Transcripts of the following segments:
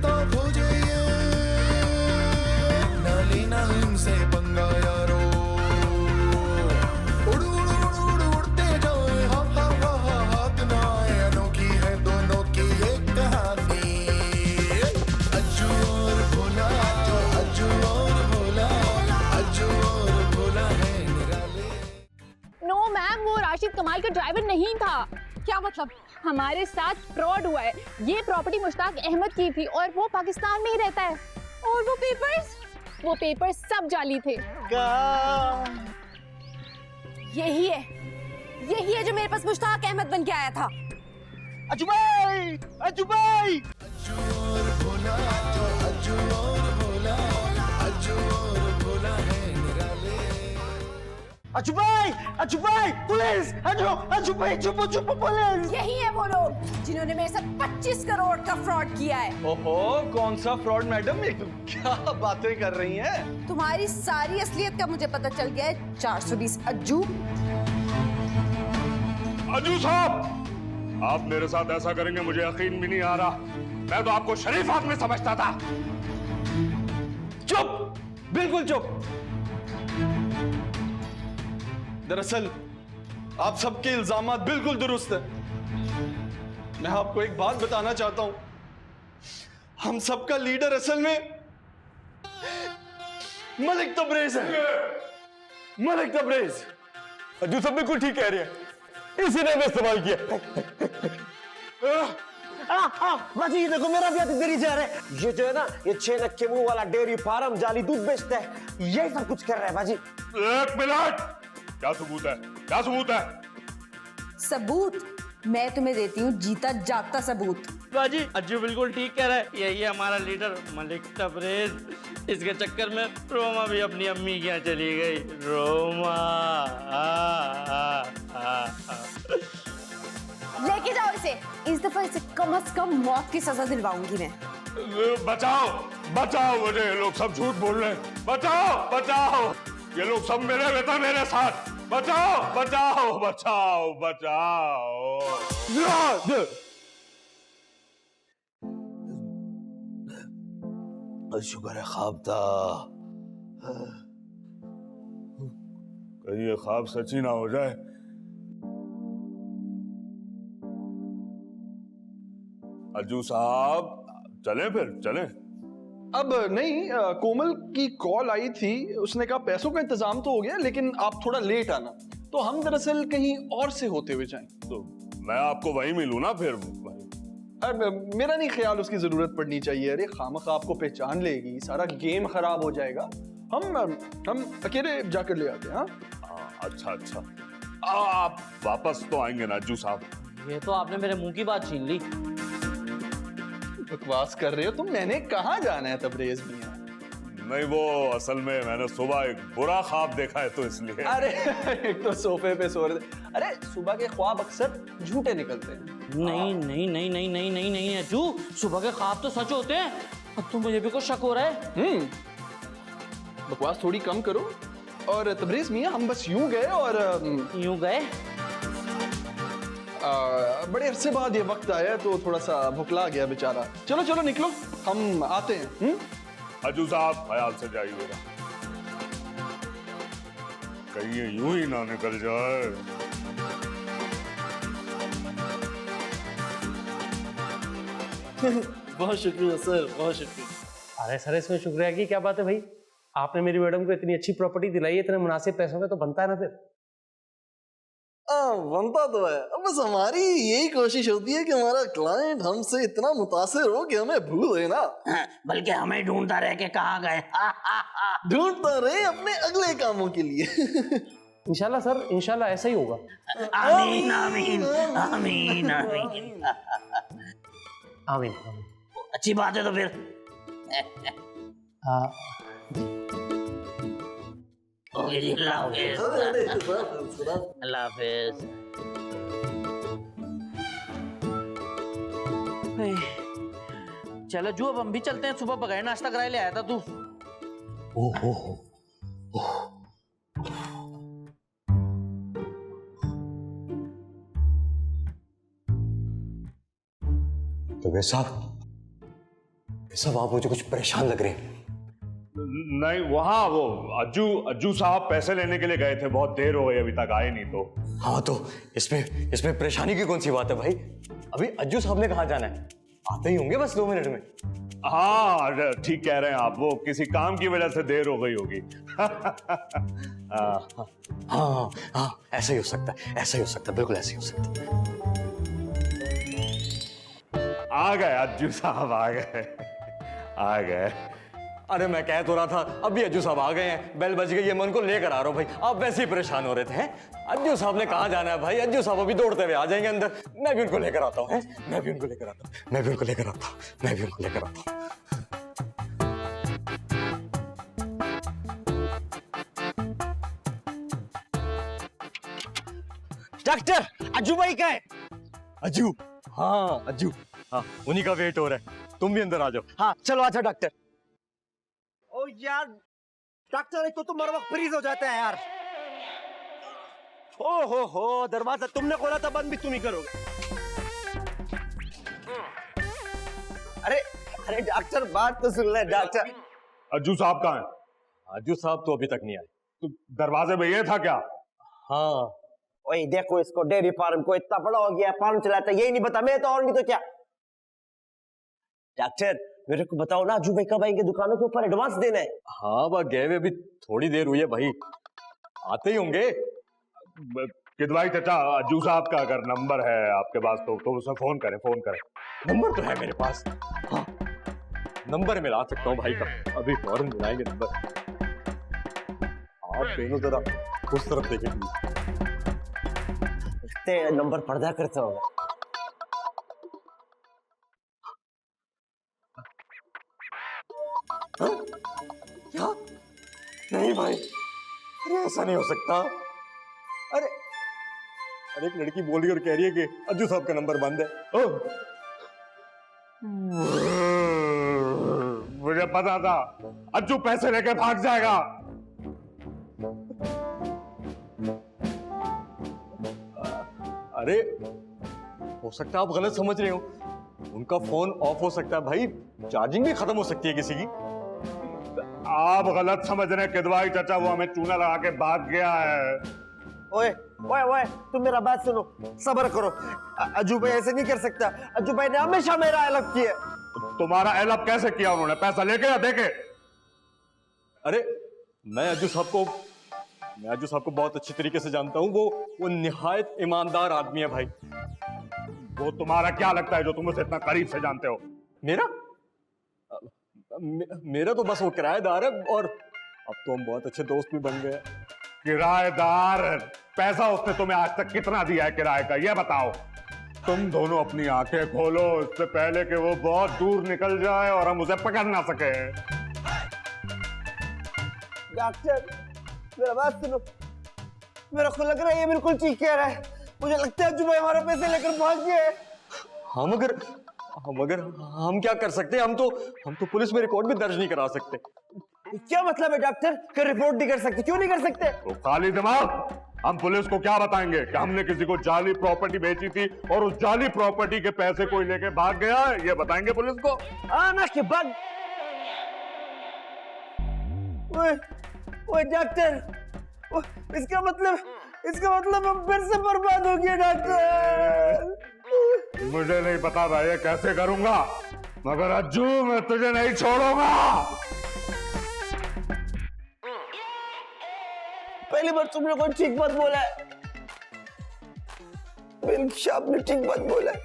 रास्ता खोजे ये, ना लेना इनसे पंगा यारो, उड़ उड़ उड़ उड़ उड़ते जाए, हा हा हा हा हाथ ना आए, अनोखी है दोनों की ये कहानी। अज्जू और भोला, अज्जू और भोला, अज्जू और भोला है निराले। नो मैम, वो राशिद कमाल का ड्राइवर नहीं था। क्या मतलब? हमारे साथ फ्रॉड हुआ है। ये प्रॉपर्टी मुश्ताक अहमद की थी और वो पाकिस्तान में ही रहता है। और वो पेपर्स? वो पेपर्स सब जाली थे। यही है जो मेरे पास मुश्ताक अहमद बन के आया था। अज्जू भाई, अज्जू भाई, अज्जू और भोला, अज्जू और भोला, अज्जू और भोला है निराले। अज्जू भाई, अज्जू भाई, पुलिस, अज्जू, अज्जू भाई, चुप चुप, पुलिस। यही है वो लोग जिन्होंने मेरे साथ 25 करोड़ का फ्रॉड किया है। ओहो, कौन सा फ्रॉड मैडम? ये क्या बातें कर रही हैं? तुम्हारी सारी असलियत का मुझे पता चल गया है। 420 अज्जू। अज्जू साहब, आप मेरे साथ ऐसा करेंगे मुझे यकीन भी नहीं आ रहा। मैं तो आपको शरीफ आदमी समझता था। चुप, बिल्कुल चुप। दरअसल आप सबके इल्जामात बिल्कुल दुरुस्त हैं। मैं आपको एक बात बताना चाहता हूं, हम सबका लीडर असल में मलिक तबरेज है। मलिक तबरेज। अज्जू साहब बिल्कुल ठीक कह रहे हैं, इसी ने हमें इस्तेमाल किया। बाजी ये देखो, मेरा भी हाथ इधर ही जा रहा है। ये जो है ना, ये 6 नग के मुंह वाला डेयरी फार्म जाली दूध बेचता है, यही सब कुछ कर रहा है बाजी। एक मिनट, क्या सबूत है? क्या सबूत है? सबूत मैं तुम्हें देती हूँ, जीता जागता सबूत। बाजी अज्जू बिल्कुल ठीक कह रहा है। यही है हमारा लीडर मलिक तबरेज। इसके चक्कर में रोमा भी अपनी अम्मी के यहाँ चली गई। रोमा लेके जाओ इसे। इस दफा इसे कम से कम मौत की सजा दिलवाऊंगी मैं। बचाओ, बचाओ मुझे, ये लोग सब झूठ बोल रहे हैं। बचाओ, बचाओ, ये लोग सब मेरे बेटा मेरे साथ। बचाओ, बचाओ, बचाओ, बचाओ। शुक्र है ख्वाब था, कहीं ये ख्वाब सच्ची ना हो जाए। अज्जू साहब, चलें फिर, चलें। अब नहीं, कोमल की कॉल आई थी, उसने कहा पैसों का इंतजाम तो हो गया लेकिन आप थोड़ा लेट आना। तो हम दरअसल कहीं और से होते हुए जाएं। तो मैं आपको वहीं मिलूं ना फिर? मेरा नहीं ख्याल उसकी जरूरत पड़नी चाहिए। अरे खामखा आपको पहचान लेगी, सारा गेम खराब हो जाएगा। हम अकेले जाकर ले आते हैं। हाँ, अच्छा अच्छा, आप वापस तो आएंगे ना अज्जू साहब? ये तो आपने मेरे मुंह की बात छीन ली। बकवास कर रहे हो तुम। मैंने कहाँ जाना है तबरेज मियां? नहीं, वो असल में मैंने सुबह एक बुरा ख्वाब देखा है तो इसलिए। अरे एक तो सोफे पे सो रहे थे। अरे सुबह के ख्वाब अक्सर झूठे निकलते हैं। नहीं नहीं नहीं नहीं नहीं नहीं नहीं अज्जू, सुबह के ख्वाब तो सच होते हैं। अब तो मुझे भी कुछ शक हो रहा है। बकवास थोड़ी कम करो। और तबरेज मियां, हम बस यूं गए और यूं गए? बड़े अरसे बाद ये वक्त आया तो थोड़ा सा भुखला गया बेचारा। चलो चलो निकलो, हम आते हैं। अज्जू साहब ख्याल से जाइएगा, कहीं ये यूं ही ना निकल जाए। बहुत शुक्रिया सर, बहुत शुक्रिया। अरे सर, इसमें शुक्रिया की क्या बात है भाई? आपने मेरी मैडम को इतनी अच्छी प्रॉपर्टी दिलाई है, इतने मुनासिब पैसों में, तो बनता है ना फिर। बनता तो है। अब बस हमारी यही कोशिश होती है कि हमारा क्लाइंट हमसे इतना मुतासिर हो कि हमें भूल देना, बल्कि हमें ढूंढता रहे कि कहाँ गए। ढूंढता रहे अपने अगले कामों के लिए। इंशाल्लाह सर, इंशाल्लाह ऐसा ही होगा। आमीन आमीन आमीन आमीन। आमीन। अच्छी बात है तो फिर। अल्लाह हाफिज। अल्लाह हाफिज। चलो जो, अब हम भी चलते हैं। सुबह बगैर नाश्ता कराए ले आया था तू। तो वे साहब, सब आप मुझे कुछ परेशान लग रहे हैं। नहीं, वहाँ वो अज्जू साहब पैसे लेने के लिए गए थे, बहुत देर हो गई अभी तक आए नहीं। तो हाँ, तो इसमें परेशानी की कौन सी बात है भाई? अभी अज्जू साहब ने कहाँ जाना है? आते ही होंगे बस 2 मिनट में। हाँ, ठीक कह रहे हैं आप, वो किसी काम की वजह से देर हो गई होगी। हाँ, ऐसा ही हो सकता है, ऐसा ही हो सकता है, बिल्कुल ऐसा ही हो सकता है। आ गए अज्जू साहब, आ गए। अरे मैं कह तो रहा था अभी अज्जू साहब आ गए हैं, बेल बज गई है, मैं उनको लेकर आ रहा हूँ भाई। आप वैसे ही परेशान हो रहे थे हैं? अज्जू साहब ने कहाँ जाना है भाई? अज्जू साहब अभी दौड़ते हुए आ जाएंगे अंदर। मैं भी उनको लेकर आता हूँ, मैं भी उनको लेकर आता हूँ, मैं भी उनको लेकर आता हूँ, मैं भी उनको लेकर आता हूँ। डॉक्टर, अज्जू भाई कहाँ है? अज्जू, हाँ अज्जू, हाँ उन्हीं का वेट हो रहा है। तुम भी अंदर आ जाओ। हाँ चलो, अच्छा डॉक्टर। ओ यार डॉक्टर, एक तो तुम हर वक्त फ्रीज हो जाता है यार। ओ हो, दरवाजा तुमने खोला था, बंद भी तुम ही करोगे। अरे डॉक्टर, बात तो सुन ले डॉक्टर। अज्जू साहब कहाँ हैं? अज्जू साहब तो अभी तक नहीं आए। तो दरवाजे में ये था क्या? हाँ, वही देखो इसको, डेयरी फार्म को इतना बड़ा हो गया, फार्म चलाता है, यही नहीं बता मैं तो, और नहीं तो क्या। डॉक्टर मेरे को बताओ ना, अज्जू भाई कब आएंगे? दुकानों के ऊपर एडवांस देना है। हाँ, वह गए हुए अभी थोड़ी देर हुई है भाई, आते ही होंगे। किदवाई चाचा, अज्जू साहब का अगर नंबर है आपके पास तो उसे फोन करें। नंबर तो है मेरे पास। हाँ, नंबर मिला सकता हूँ भाई का, अभी फौरन मिलाएंगे नंबर। आप दोनों जरा उस तरफ देखें प्लीज। नंबर पर्दा करता होगा। क्या? नहीं भाई, अरे ऐसा नहीं हो सकता। अरे एक लड़की बोल रही और कह रही है कि अज्जू साहब का नंबर बंद है। मुझे पता था अज्जू पैसे लेके भाग जाएगा। अरे हो सकता है आप गलत समझ रहे हो, उनका फोन ऑफ हो सकता है भाई, चार्जिंग भी खत्म हो सकती है किसी की। आप गलत समझ रहे हैं किदवाई चाचा, वो हमें चूना लगा के भाग गया है। ओए ओए ओए, तुम मेरा बात सुनो, सब्र करो। अज्जू भाई ऐसे नहीं कर सकता, अज्जू भाई ने हमेशा मेरा हेल्प किया। तुम्हारा हेल्प कैसे किया उन्होंने? पैसा लेके या देके? अरे मैं अज्जू साहब को बहुत अच्छी तरीके से जानता हूँ, वो निहायत ईमानदार आदमी है भाई। वो तुम्हारा क्या लगता है जो तुम उसे इतना करीब से जानते हो? मेरा तो बस वो किराएदार है, और अब तो हम बहुत अच्छे दोस्त भी बन गए। किराएदार? पैसा उसने तुम्हें आज तक कितना दिया है किराए का, ये बताओ। तुम दोनों अपनी आंखें खोलो इससे पहले कि वो बहुत दूर निकल जाए और हम उसे पकड़ ना सके। डॉक्टर मेरा बात सुनो, मेरे को लग रहा है ये बिल्कुल ठीक कह रहा है। मुझे लगता है अज्जू भाई हमारे पैसे लेकर भाग गए। हम क्या कर सकते हैं? हम तो पुलिस में रिकॉर्ड भी दर्ज नहीं करा सकते। क्या मतलब है डॉक्टर कि रिपोर्ट नहीं कर सकते? क्यों नहीं कर सकते? तो खाली दिमाग, हम पुलिस को क्या बताएंगे कि हमने किसी को जाली प्रॉपर्टी बेची थी और उस जाली प्रॉपर्टी के पैसे कोई लेके भाग गया है? ये बताएंगे पुलिस को? आना के बाद। ओए डॉक्टर, इसका मतलब हम फिर से बर्बाद हो गए डॉक्टर। मुझे नहीं पता भाई ये कैसे करूंगा, मगर अज्जू मैं तुझे नहीं छोड़ूंगा। पहली बार तुमने कोई ठीक बात बोला है, बिल्कुल आपने ठीक बात बोला है।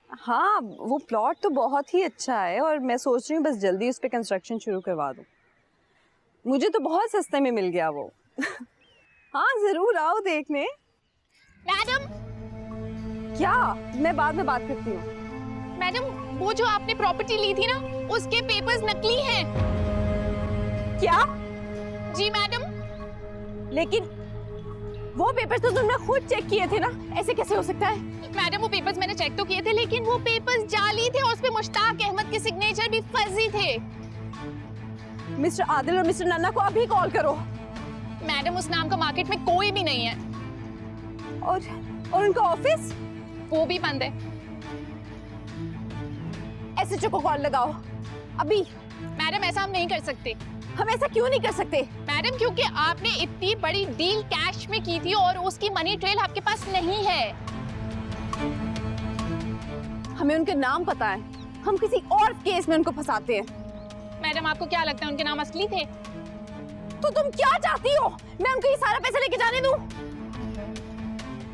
हाँ, वो प्लॉट तो बहुत ही अच्छा है और मैं सोच रही हूँ बस जल्दी उस पर कंस्ट्रक्शन शुरू करवा दूँ। मुझे तो बहुत सस्ते में मिल गया वो। हाँ जरूर आओ देखने। मैडम, क्या? मैं बाद में बात करती हूँ। मैडम वो जो आपने प्रॉपर्टी ली थी ना, उसके पेपर्स नकली हैं। क्या? जी मैडम। लेकिन वो पेपर्स तो तुमने खुद चेक किए थे ना, ऐसे कैसे हो सकता है? मैडम वो पेपर्स मैंने चेक तो किए थे, लेकिन वो पेपर्स जाली थे और उस पे मुश्ताक अहमद के सिग्नेचर भी फर्जी थे। मिस्टर आदिल और मिस्टर नन्ना को अभी कॉल करो। मैडम उस नाम का मार्केट में कोई भी नहीं है। और उनका ऑफिस वो भी बंद है। एसएचओ को कॉल लगाओ अभी। मैडम ऐसा हम नहीं कर सकते। हम ऐसा क्यों नहीं कर सकते? मैडम क्योंकि आपने इतनी बड़ी डील कैश में की थी और उसकी मनी ट्रेल आपके पास नहीं है। हमें उनके नाम पता है, हम किसी और केस में उनको फंसाते हैं। मैडम आपको क्या लगता है उनके नाम असली थे? तो तुम क्या चाहती हो, मैं उनको ये सारा पैसा लेके जाने दूं?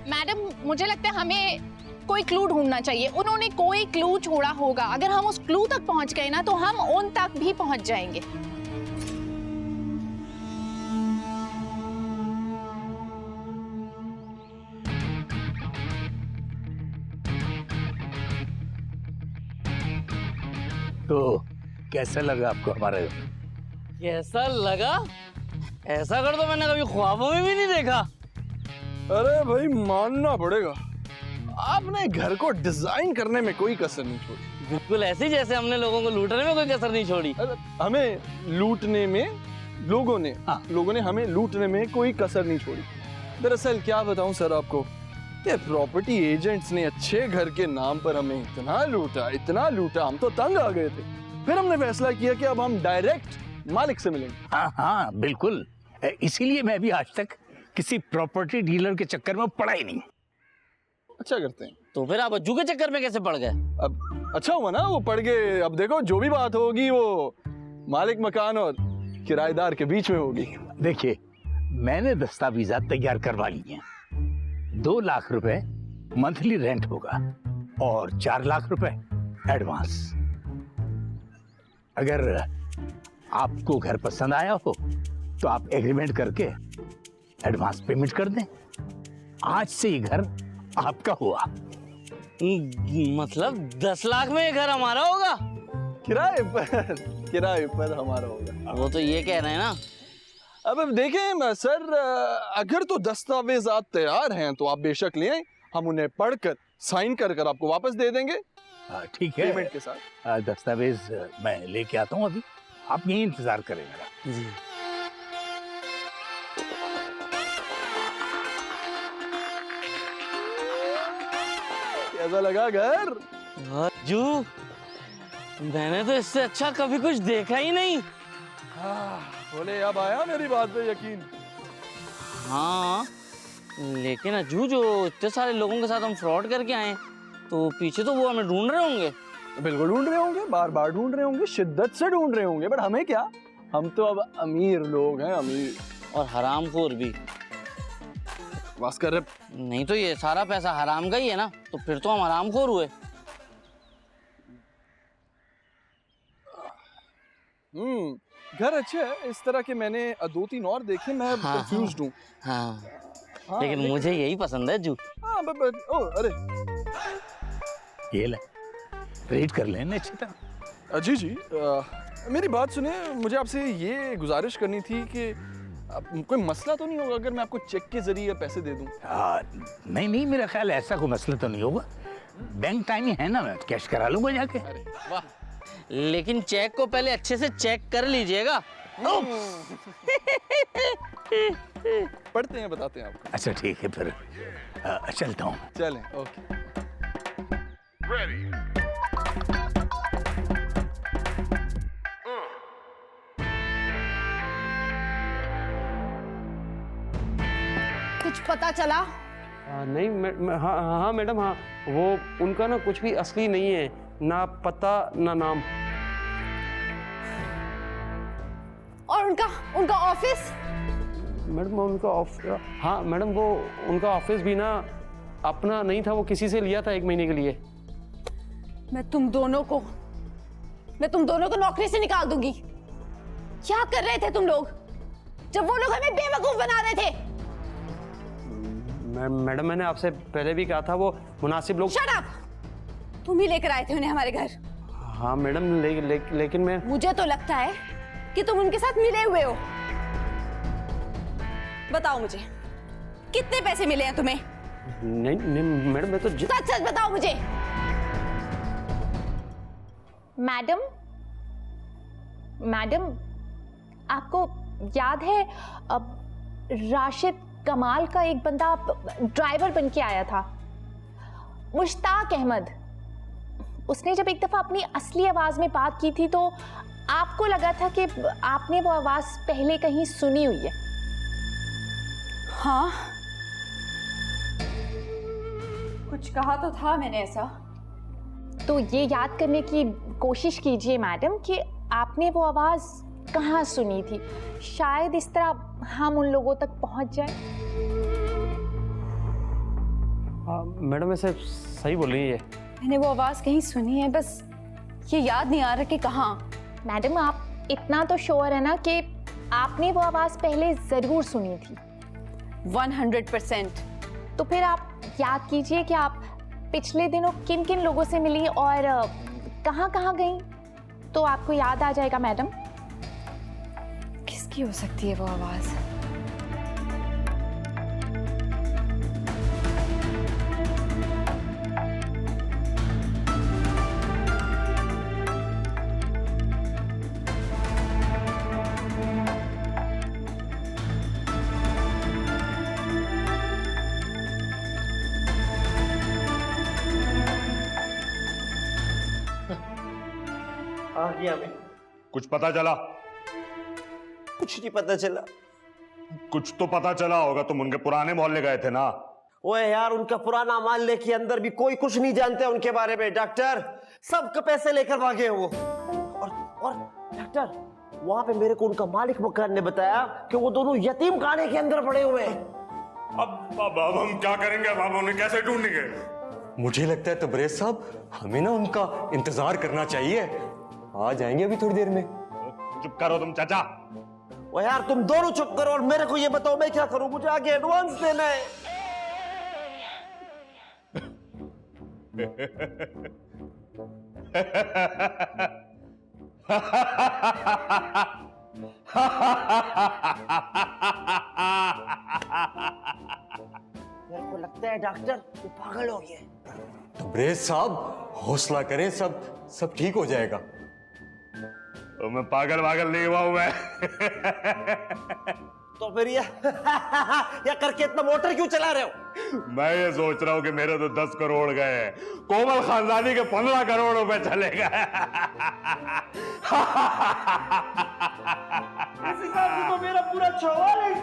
मैडम मुझे लगता है हमें कोई क्लू ढूंढना चाहिए। उन्होंने कोई क्लू छोड़ा होगा। अगर हम उस क्लू तक पहुंच गए ना तो हम उन तक भी पहुंच जाएंगे। तो कैसा लगा आपको हमारा? कैसा लगा? ऐसा कर दो मैंने कभी ख्वाबों में भी नहीं देखा। अरे भाई मानना पड़ेगा, आपने घर को डिजाइन करने में कोई कसर नहीं छोड़ी। बिल्कुल ऐसे जैसे हमने लोगों को लूटने में कोई कसर नहीं छोड़ी। हमें लूटने में लोगों ने हमें लूटने में कोई कसर नहीं छोड़ी। दरअसल क्या बताऊं सर आपको, ये प्रॉपर्टी एजेंट्स ने अच्छे घर के नाम पर हमें इतना लूटा, हम तो तंग आ गए थे। फिर हमने फैसला किया कि अब हम डायरेक्ट मालिक से मिलेंगे। हाँ हाँ बिल्कुल, इसीलिए मैं भी आज तक किसी प्रॉपर्टी डीलर के चक्कर में पड़ा ही नहीं। अच्छा करते हैं। तो फिर आप अज्जू के चक्कर में कैसे पड़ गए? अब अच्छा हुआ ना वो पड़ गए। अब देखो जो भी बात होगी वो मालिक मकान और किराएदार के बीच में होगी। देखिए मैंने दस्तावेजात तैयार करवा लिए हैं। 2 लाख रुपए मंथली रेंट होगा और 4 लाख रुपए एडवांस। अगर आपको घर पसंद आया हो तो आप एग्रीमेंट करके एडवांस पेमेंट कर दें। आज से ये घर आपका हुआ। मतलब 10 लाख में ये घर हमारा होगा? किराए पर हमारा होगा। वो तो ये कह रहे हैं ना। अब देखें सर, अगर तो दस्तावेजात तैयार हैं तो आप बेशक ले आएं, हम उन्हें पढ़कर साइन कर आपको वापस दे देंगे। ठीक है, पेमेंट के साथ। दस्तावेज मैं लेके आता हूँ अभी, आप यही इंतजार करें मेरा। जी। कैसा लगा घर? अज्जू, मैंने तो इससे अच्छा कभी कुछ देखा ही नहीं। बोले अब आया मेरी बात पे यकीन? हाँ, लेकिन अज्जू जो इतने सारे लोगों के साथ हम फ्रॉड करके आए तो पीछे तो वो हमें ढूंढ रहे होंगे। बिल्कुल ढूंढ रहे होंगे, बार बार ढूंढ रहे होंगे, शिद्दत से ढूंढ रहे होंगे। बट हमें क्या, हम तो अब अमीर लोग हैं, अमीर और हरामखोर भी। बस कर रहे। नहीं तो ये सारा पैसा हराम का ही है ना, तो फिर तो हम हरामखोर हुए। घर अच्छे है, इस तरह के मैंने 2-3 और देखे। मैं कंफ्यूज्ड हूँ। हाँ, लेकिन मुझे यही पसंद है अज्जू। हाँ, अरे ये ले, रीड कर लेना अच्छी तरह। जी, मेरी बात सुने, मुझे आपसे ये गुजारिश करनी थी कि कोई मसला तो नहीं होगा अगर मैं आपको चेक के जरिए पैसे दे दूं? नहीं, मेरा ख्याल ऐसा कोई मसला तो नहीं होगा। बैंक टाइम ही है ना, मैं कैश करा लूंगा जाके। अरे वाह, लेकिन चेक को पहले अच्छे से चेक कर लीजिएगा। पढ़ते हैं, बताते हैं आपको। अच्छा ठीक है, फिर चलता हूँ। चलें, ओके। कुछ पता चला? नहीं हाँ मैडम, हाँ वो उनका ना कुछ भी असली नहीं है, ना पता ना नाम। और उनका ऑफिस? मैडम उनका ऑफिस, हाँ मैडम वो उनका ऑफिस भी ना अपना नहीं था, वो किसी से लिया था 1 महीने के लिए। मैं तुम दोनों को नौकरी से निकाल दूंगी। क्या कर रहे थे तुम लोग जब वो लोग हमें बेवकूफ बना रहे थे? मैडम मैंने आपसे पहले भी कहा था वो मुनासिब लोग। Shut up! तुम ही लेकर आए थे उन्हें हमारे घर। हाँ मैडम, लेकिन मैं, मुझे तो लगता है कि तुम उनके साथ मिले हुए हो। बताओ मुझे, कितने पैसे मिले हैं तुम्हें? नहीं मैडम, मैं तो सच बताओ मुझे। मैडम आपको याद है अब राशिद कमाल का एक बंदा ड्राइवर बन के आया था, मुश्ताक अहमद। उसने जब एक दफा अपनी असली आवाज में बात की थी तो आपको लगा था कि आपने वो आवाज पहले कहीं सुनी हुई है। हाँ, कुछ कहा तो था मैंने ऐसा। तो ये याद करने की कोशिश कीजिए मैडम कि आपने वो आवाज कहाँ सुनी थी। शायद इस तरह हम उन लोगों तक पहुंच जाए। मैडम ऐसे सही बोल रही है। मैंने वो आवाज कहीं सुनी है, बस ये याद नहीं आ रहा कि कहाँ। मैडम आप इतना तो श्योर है ना कि आपने वो आवाज पहले जरूर सुनी थी? 100%। तो फिर आप याद कीजिए कि आप पिछले दिनों किन किन लोगों से मिली और कहाँ कहाँ गई, तो आपको याद आ जाएगा मैडम। किसकी हो सकती है वो आवाज? आ गया मैं। कुछ पता चला? कुछ नहीं पता चला। कुछ तो पता चला होगा, तुम उनके पुराने मोहल्ले गए थे ना? ओए यार, उनका पुराना मोहल्ले के अंदर भी कोई कुछ नहीं जानते उनके बारे में डॉक्टर। सबके पैसे लेकर भागे वो। और डॉक्टर, वहां पे मेरे को उनका मालिक मकान ने बताया कि वो दोनों यतीम खाने के अंदर पड़े हुए हैं। अब हम क्या करेंगे? अब हम उन्हें कैसे ढूंढेंगे? मुझे लगता है तबरेज साहब हमें ना उनका इंतजार करना चाहिए। आ जाएंगे अभी थोड़ी देर में। चुप करो तुम चाचा। ओ यार, तुम दोनों चुप करो और मेरे को ये बताओ मैं क्या करूं? मुझे आगे एडवांस देना है। मेरे को लगता है डॉक्टर तू पागल हो गया। तबरेज साहब हौसला करें, सब ठीक हो जाएगा। तो मैं पागल नहीं हुआ हूं मैं। तो फिर ये करके इतना मोटर क्यों चला रहे हो? मैं ये सोच रहा हूं कि मेरे तो 10 करोड़ गए, कोमल खानदानी के 15 करोड़ रुपए चले गए। इस हिसाब से तो मेरा पूरा 44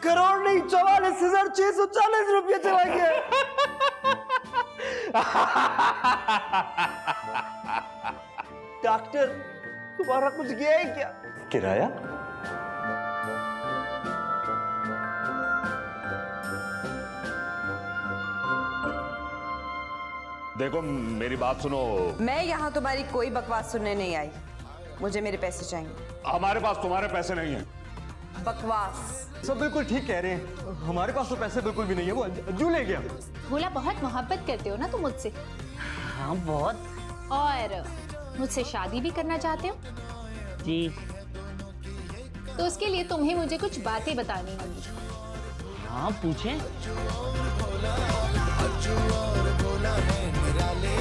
करोड़ नहीं 44,640 रुपये चला गया। डॉक्टर, तुम्हारा कुछ गया है क्या? किराया? देखो मेरी बात सुनो। मैं यहाँ तुम्हारी कोई बकवास सुनने नहीं आई। मुझे मेरे पैसे चाहिए। हमारे पास तुम्हारे पैसे नहीं हैं। बकवास। सब बिल्कुल ठीक कह रहे हैं, हमारे पास तो पैसे बिल्कुल भी नहीं है। वो अज्जू ले गया। भोला, बहुत मोहब्बत करते हो ना तुम मुझसे? हाँ बहुत। और मुझसे शादी भी करना चाहते हो? जी। तो उसके लिए तुम्हें मुझे कुछ बातें बतानी होंगी। हाँ पूछें। अज्जू और भोला है निराले।